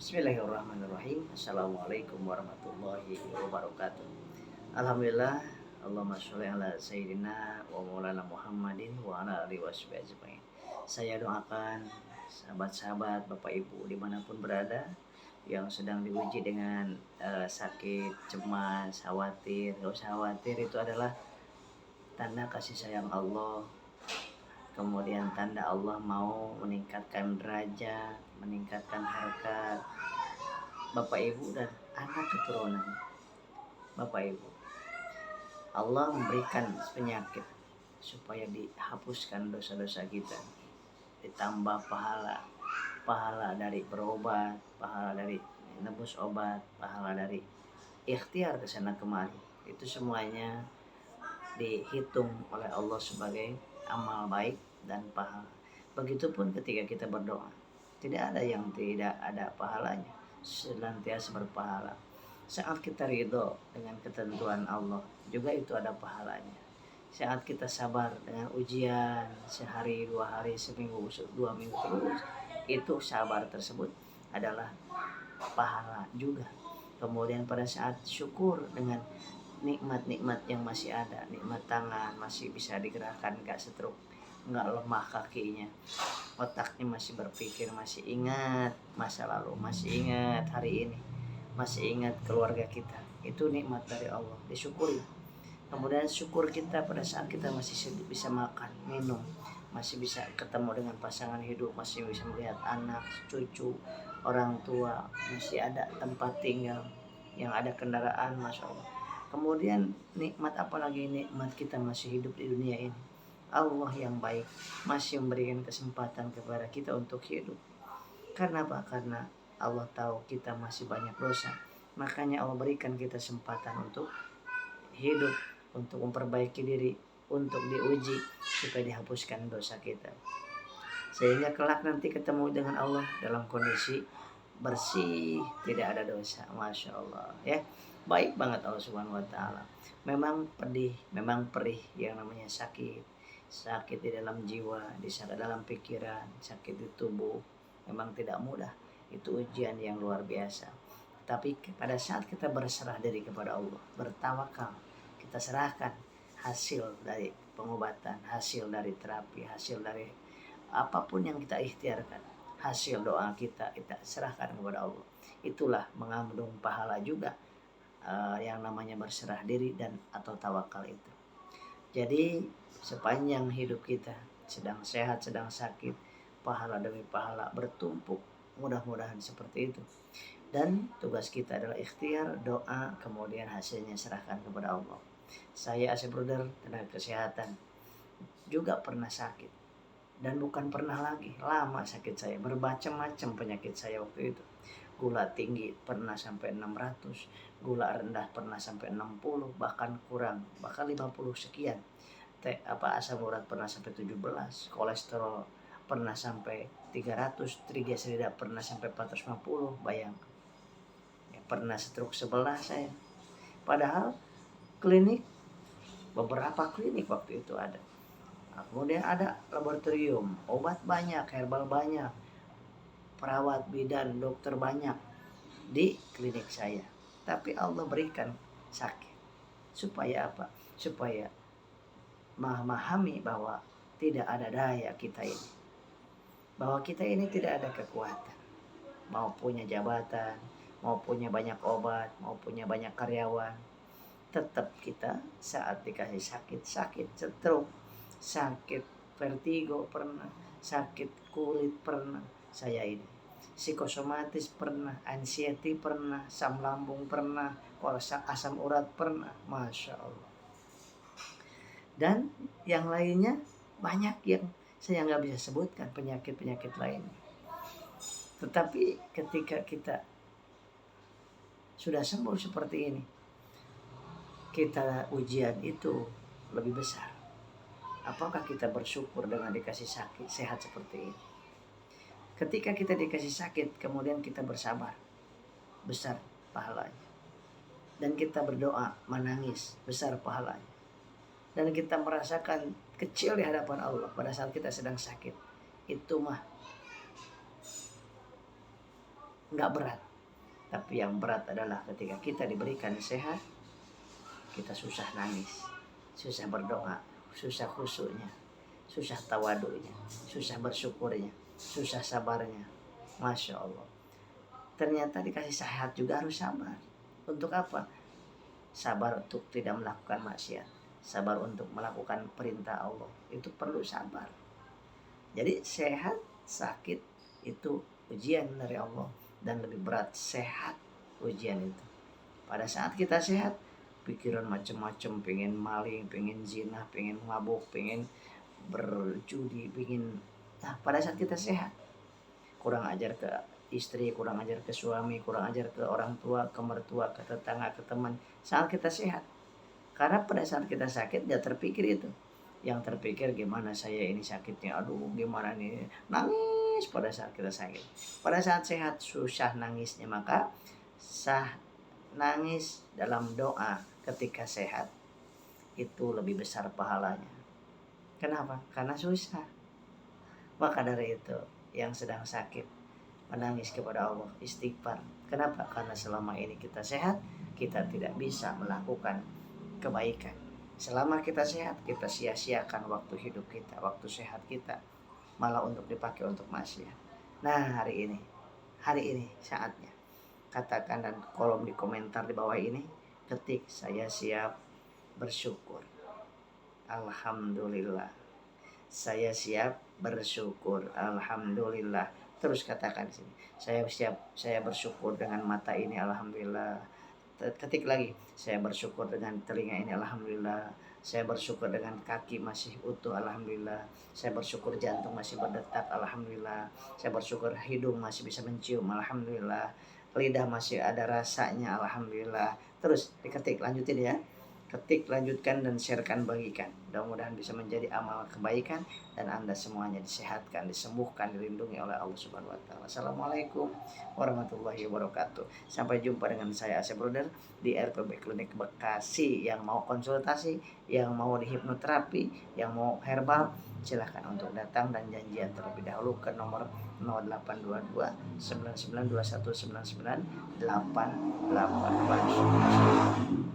Bismillahirrahmanirrahim. Assalamualaikum warahmatullahi wabarakatuh. Alhamdulillah. Allahumma sholli ala sayyidina wa maulana Muhammadin wa ala alihi washabihi ajmain. Saya doakan sahabat-sahabat, Bapak Ibu dimanapun berada yang sedang diuji dengan sakit, cemas, khawatir. Gak usah khawatir, itu adalah tanda kasih sayang Allah. Kemudian tanda Allah mau meningkatkan derajat, meningkatkan harkat Bapak Ibu dan anak keturunan Bapak Ibu. Allah memberikan penyakit supaya dihapuskan dosa-dosa kita, ditambah pahala dari berobat, pahala dari nebus obat, pahala dari ikhtiar ke sana kemari. Itu semuanya dihitung oleh Allah sebagai amal baik dan pahala. Begitupun ketika kita berdoa, tidak ada yang tidak ada pahalanya, senantiasa berpahala. Saat kita ridho dengan ketentuan Allah, juga itu ada pahalanya. Saat kita sabar dengan ujian sehari, 2 hari, seminggu, 2 minggu terus, itu sabar tersebut adalah pahala juga. Kemudian pada saat syukur dengan nikmat-nikmat yang masih ada, nikmat tangan masih bisa digerakkan, gak stroke, gak lemah kakinya, otaknya masih berpikir, masih ingat masa lalu, masih ingat hari ini, masih ingat keluarga kita. Itu nikmat dari Allah, disyukuri. Kemudian syukur kita pada saat kita masih bisa makan, minum, masih bisa ketemu dengan pasangan hidup, masih bisa melihat anak, cucu, orang tua, masih ada tempat tinggal, yang ada kendaraan, Masya Allah. Kemudian nikmat apalagi, nikmat kita masih hidup di dunia ini. Allah yang baik masih memberikan kesempatan kepada kita untuk hidup. Karena apa? Karena Allah tahu kita masih banyak dosa. Makanya Allah berikan kita kesempatan untuk hidup, untuk memperbaiki diri, untuk diuji supaya dihapuskan dosa kita. Sehingga kelak nanti ketemu dengan Allah dalam kondisi bersih, tidak ada dosa. Masya Allah ya. Baik banget Allah Subhanahu wa taala. Memang pedih, memang perih yang namanya sakit. Sakit di dalam jiwa, di dalam pikiran, sakit di tubuh. Memang tidak mudah. Itu ujian yang luar biasa. Tapi pada saat kita berserah diri kepada Allah, bertawakal, kita serahkan hasil dari pengobatan, hasil dari terapi, hasil dari apapun yang kita ikhtiarkan, hasil doa kita serahkan kepada Allah. Itulah mengandung pahala juga, yang namanya berserah diri dan atau tawakal itu. Jadi sepanjang hidup kita, sedang sehat, sedang sakit, pahala demi pahala bertumpuk, mudah-mudahan seperti itu. Dan tugas kita adalah ikhtiar, doa, kemudian hasilnya serahkan kepada Allah. Saya Asep Bruder, tenaga kesehatan, juga pernah sakit. Dan bukan pernah lagi, lama sakit saya, bermacam-macam penyakit saya waktu itu. Gula tinggi pernah sampai 600, gula rendah pernah sampai 60, bahkan kurang, bahkan 50 sekian. Asam urat pernah sampai 17, kolesterol pernah sampai 300, trigliserida pernah sampai 450, bayang. Ya, pernah stroke sebelah saya. Padahal klinik, beberapa klinik waktu itu ada. Kemudian ada laboratorium, obat banyak, herbal banyak, perawat, bidan, dokter banyak di klinik saya. Tapi Allah berikan sakit. Supaya apa? Supaya memahami bahwa tidak ada daya kita ini. Bahwa kita ini tidak ada kekuatan. Mau punya jabatan, mau punya banyak obat, mau punya banyak karyawan. Tetap kita saat dikasih sakit, stroke, sakit vertigo pernah, sakit kulit pernah, saya ini psikosomatis pernah, anxiety pernah, asam lambung pernah, asam urat pernah, Masya Allah. Dan yang lainnya banyak yang saya nggak bisa sebutkan, penyakit-penyakit lainnya. Tetapi ketika kita sudah sembuh seperti ini, kita ujian itu lebih besar. Apakah kita bersyukur dengan dikasih sakit, sehat seperti ini? Ketika kita dikasih sakit, kemudian kita bersabar, besar pahalanya. Dan kita berdoa, menangis, besar pahalanya. Dan kita merasakan kecil di hadapan Allah pada saat kita sedang sakit. Itu mah nggak berat. Tapi yang berat adalah ketika kita diberikan sehat, kita susah nangis, susah berdoa, susah khusyuknya, susah tawadunya, susah bersyukurnya, susah sabarnya. Masya Allah. Ternyata dikasih sehat juga harus sabar. Untuk apa? Sabar untuk tidak melakukan maksiat, sabar untuk melakukan perintah Allah. Itu perlu sabar. Jadi sehat, sakit itu ujian dari Allah, dan lebih berat sehat ujian itu. Pada saat kita sehat, pikiran macam-macam, pengen maling, pengen zina, pengen mabuk, pengen berjudi, pengen. Nah, pada saat kita sehat, kurang ajar ke istri, kurang ajar ke suami, kurang ajar ke orang tua, ke mertua, ke tetangga, ke teman. Saat kita sehat, karena pada saat kita sakit gak terpikir itu. Yang terpikir gimana saya ini sakitnya, aduh gimana nih, nangis pada saat kita sakit. Pada saat sehat susah nangisnya, maka sah nangis dalam doa ketika sehat itu lebih besar pahalanya. Kenapa? Karena susah. Maka dari itu yang sedang sakit menangis kepada Allah, istighfar. Kenapa? Karena selama ini kita sehat, kita tidak bisa melakukan kebaikan. Selama kita sehat, kita sia-siakan waktu hidup kita, waktu sehat kita, malah untuk dipakai untuk maksiat. Nah, hari ini saatnya katakan dan kolom di komentar di bawah ini, ketik saya siap bersyukur. Alhamdulillah. Saya siap bersyukur. Alhamdulillah. Terus katakan sini, saya bersyukur dengan mata ini, alhamdulillah. Ketik lagi, saya bersyukur dengan telinga ini, alhamdulillah. Saya bersyukur dengan kaki masih utuh, alhamdulillah. Saya bersyukur jantung masih berdetak, alhamdulillah. Saya bersyukur hidung masih bisa mencium, alhamdulillah. Lidah masih ada rasanya, alhamdulillah. Terus diketik, lanjutin ya. Ketik, lanjutkan, dan sharekan, bagikan. Mudah-mudahan bisa menjadi amal kebaikan dan Anda semuanya disehatkan, disembuhkan, dilindungi oleh Allah Subhanahu wa taala. Assalamualaikum warahmatullahi wabarakatuh. Sampai jumpa dengan saya Asep Brother di RPB Klinik Bekasi. Yang mau konsultasi, yang mau dihipnoterapi, yang mau herbal, silahkan untuk datang dan janjian terlebih dahulu ke nomor 0822 9921 99 88.